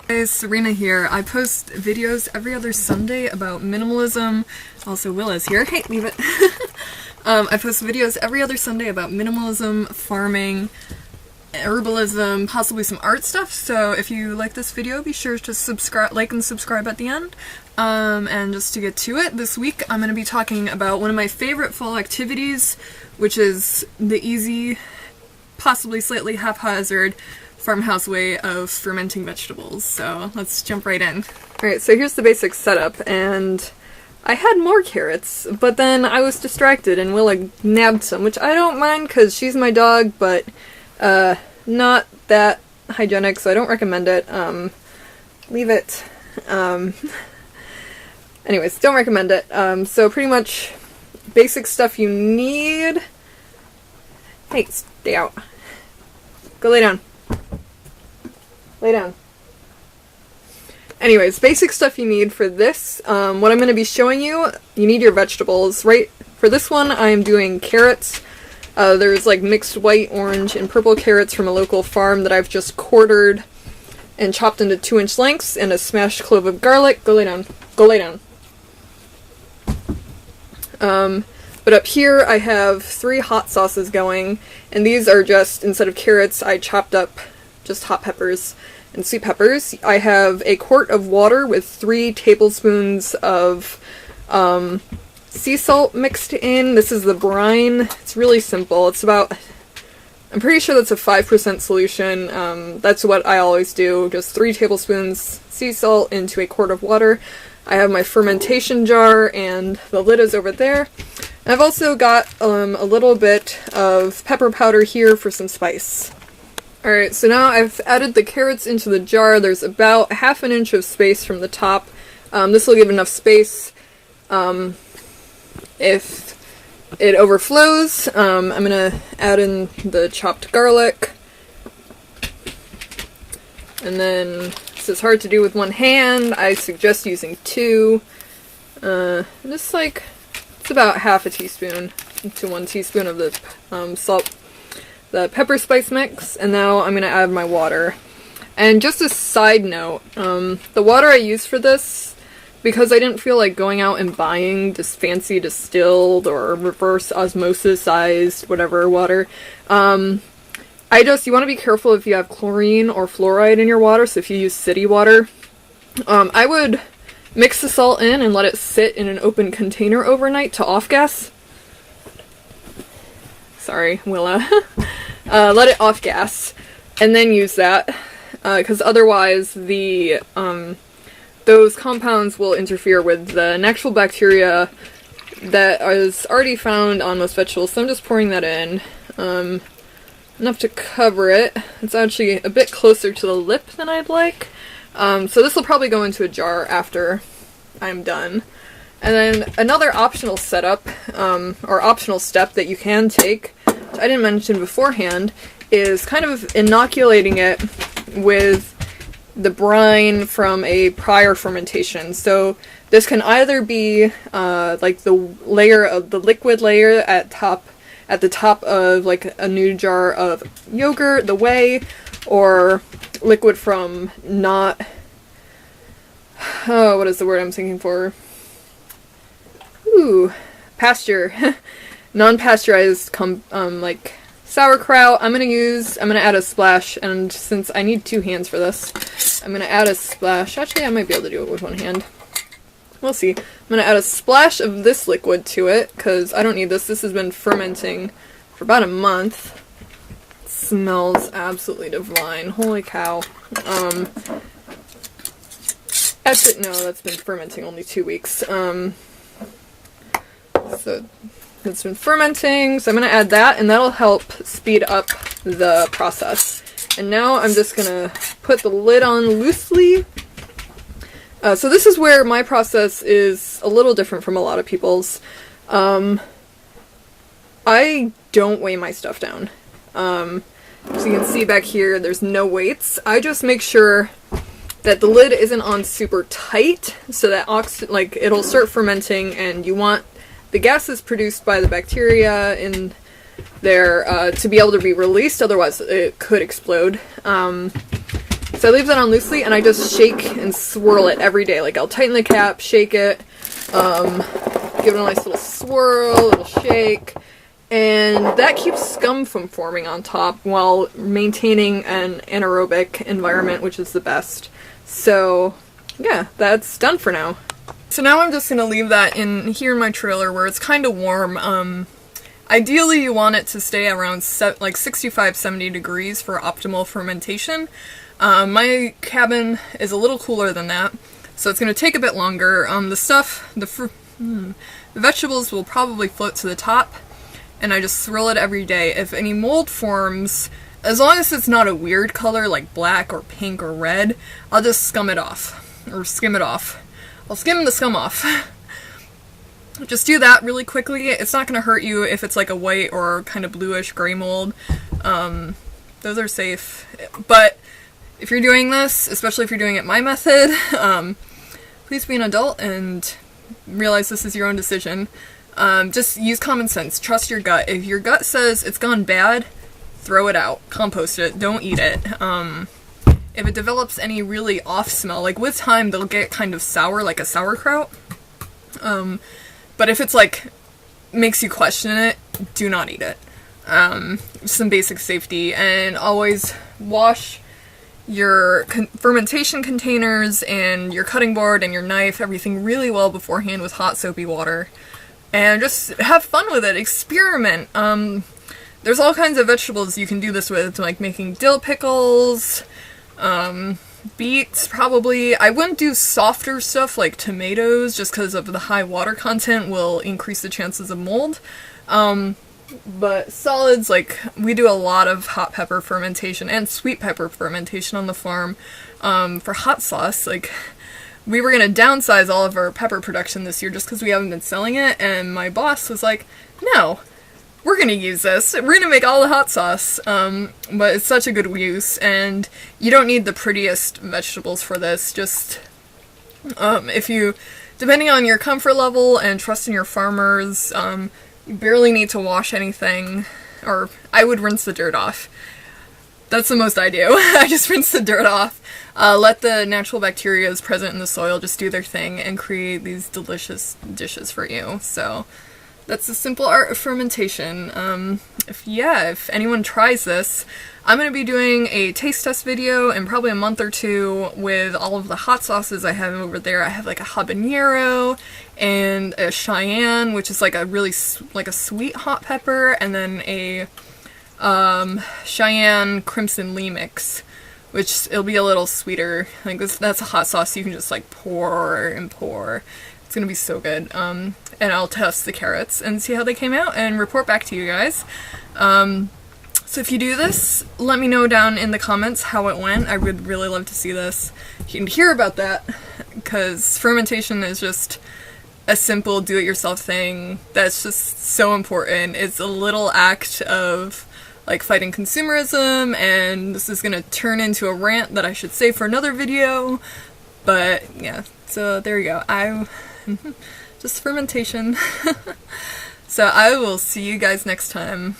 Hey, Serena here. I post videos every other Sunday about minimalism. Also, Will is here. Hey, leave it. I post videos every other Sunday about minimalism, farming, herbalism, possibly some art stuff. So if you like this video, be sure to subscribe, like and subscribe at the end. And just to get to it, this week I'm going to be talking about one of my favorite fall activities, which is the easy, possibly slightly haphazard farmhouse way of fermenting vegetables. So let's jump right in. Alright, so here's the basic setup, and I had more carrots, but then I was distracted and Willa nabbed some, which I don't mind because she's my dog, but not that hygienic, so I don't recommend it. Leave it. Anyways, don't recommend it. So pretty much basic stuff you need. Hey, stay out. Go lay down. Lay down. Anyways, basic stuff you need for this. What I'm going to be showing you, you need your vegetables. Right, for this one I'm doing carrots. There's like mixed white, orange, and purple carrots from a local farm that I've just quartered and chopped into 2-inch lengths, and a smashed clove of garlic. Go lay down. Go lay down. But up here I have 3 hot sauces going, and these are just, instead of carrots, I chopped up just hot peppers and sweet peppers. I have a quart of water with 3 tablespoons of sea salt mixed in. This is the brine. It's really simple. It's about, I'm pretty sure that's a 5% solution. That's what I always do. Just 3 tablespoons sea salt into a quart of water. I have my fermentation jar, and the lid is over there. And I've also got a little bit of pepper powder here for some spice. Alright, so now I've added the carrots into the jar. There's about 1/2 inch of space from the top. This will give enough space. If it overflows, I'm going to add in the chopped garlic. And then, this is hard to do with one hand, I suggest using 2. Just like, it's about 1/2 teaspoon to 1 teaspoon of the salt. The pepper spice mix, and now I'm going to add my water. And just a side note, the water I use for this, because I didn't feel like going out and buying this fancy distilled or reverse osmosis-ized whatever water, you want to be careful if you have chlorine or fluoride in your water, so if you use city water. I would mix the salt in and let it sit in an open container overnight to off-gas. Sorry, Willa. Let it off gas, and then use that, because otherwise the those compounds will interfere with the natural bacteria that is already found on most vegetables. So I'm just pouring that in, enough to cover it. It's actually a bit closer to the lip than I'd like. So this will probably go into a jar after I'm done. And then another optional setup, or optional step that you can take, which I didn't mention beforehand, is kind of inoculating it with the brine from a prior fermentation. So this can either be like the layer of the liquid layer at the top of like a new jar of yogurt, the whey, or liquid from not, what is the word I'm thinking for? Pasture. Non-pasteurized like sauerkraut. I'm gonna add a splash, and since I need 2 hands for this, I'm gonna add a splash. Actually, I might be able to do it with 1 hand. We'll see. I'm gonna add a splash of this liquid to it, because I don't need this. This has been fermenting for about a month. It smells absolutely divine. Holy cow. Actually, no, that's been fermenting only 2 weeks. So it's been fermenting, so I'm going to add that, and that'll help speed up the process. And now I'm just going to put the lid on loosely. So this is where my process is a little different from a lot of people's. I don't weigh my stuff down. As you can see back here, there's no weights. I just make sure that the lid isn't on super tight, so that it'll start fermenting, and you want the gases produced by the bacteria in there to be able to be released, otherwise it could explode. So I leave that on loosely, and I just shake and swirl it every day. Like, I'll tighten the cap, shake it, give it a nice little swirl, a little shake, and that keeps scum from forming on top while maintaining an anaerobic environment, which is the best. So yeah, that's done for now. So now I'm just going to leave that in here in my trailer where it's kind of warm. Ideally you want it to stay around like 65-70 degrees for optimal fermentation. My cabin is a little cooler than that, so it's going to take a bit longer. The vegetables will probably float to the top, and I just swirl it every day. If any mold forms, as long as it's not a weird color like black or pink or red, I'll just scum it off, or skim it off. I'll skim the scum off. Just do that really quickly. It's not going to hurt you if it's like a white or kind of bluish gray mold. Those are safe. But if you're doing this, especially if you're doing it my method, please be an adult and realize this is your own decision. Just use common sense. Trust your gut. If your gut says it's gone bad, throw it out. Compost it. Don't eat it. If it develops any really off smell, like with time they'll get kind of sour, like a sauerkraut. But if it's like makes you question it, do not eat it. Some basic safety, and always wash your fermentation containers and your cutting board and your knife, everything really well beforehand with hot soapy water. And just have fun with it. Experiment. There's all kinds of vegetables you can do this with, like making dill pickles, beets probably. I wouldn't do softer stuff like tomatoes just because of the high water content will increase the chances of mold. But solids, like we do a lot of hot pepper fermentation and sweet pepper fermentation on the farm. For hot sauce, like we were going to downsize all of our pepper production this year just because we haven't been selling it, and my boss was like, no, we're going to use this. We're going to make all the hot sauce. But it's such a good use, and you don't need the prettiest vegetables for this. Just, if you, depending on your comfort level and trust in your farmers, you barely need to wash anything, or I would rinse the dirt off. That's the most I do. I just rinse the dirt off. Let the natural bacteria present in the soil just do their thing and create these delicious dishes for you. So that's the simple art of fermentation. If anyone tries this, I'm going to be doing a taste test video in probably a month or two with all of the hot sauces I have over there. I have like a habanero and a Cheyenne, which is like a really like a sweet hot pepper, and then a Cheyenne crimson Lee mix, which it'll be a little sweeter. Like that's a hot sauce you can just like pour and pour. It's gonna be so good. And I'll test the carrots and see how they came out and report back to you guys. So if you do this, let me know down in the comments how it went. I would really love to see this and hear about that, because fermentation is just a simple do-it-yourself thing that's just so important. It's a little act of like fighting consumerism, and this is gonna turn into a rant that I should save for another video. But yeah, so there you go. Just fermentation. So I will see you guys next time.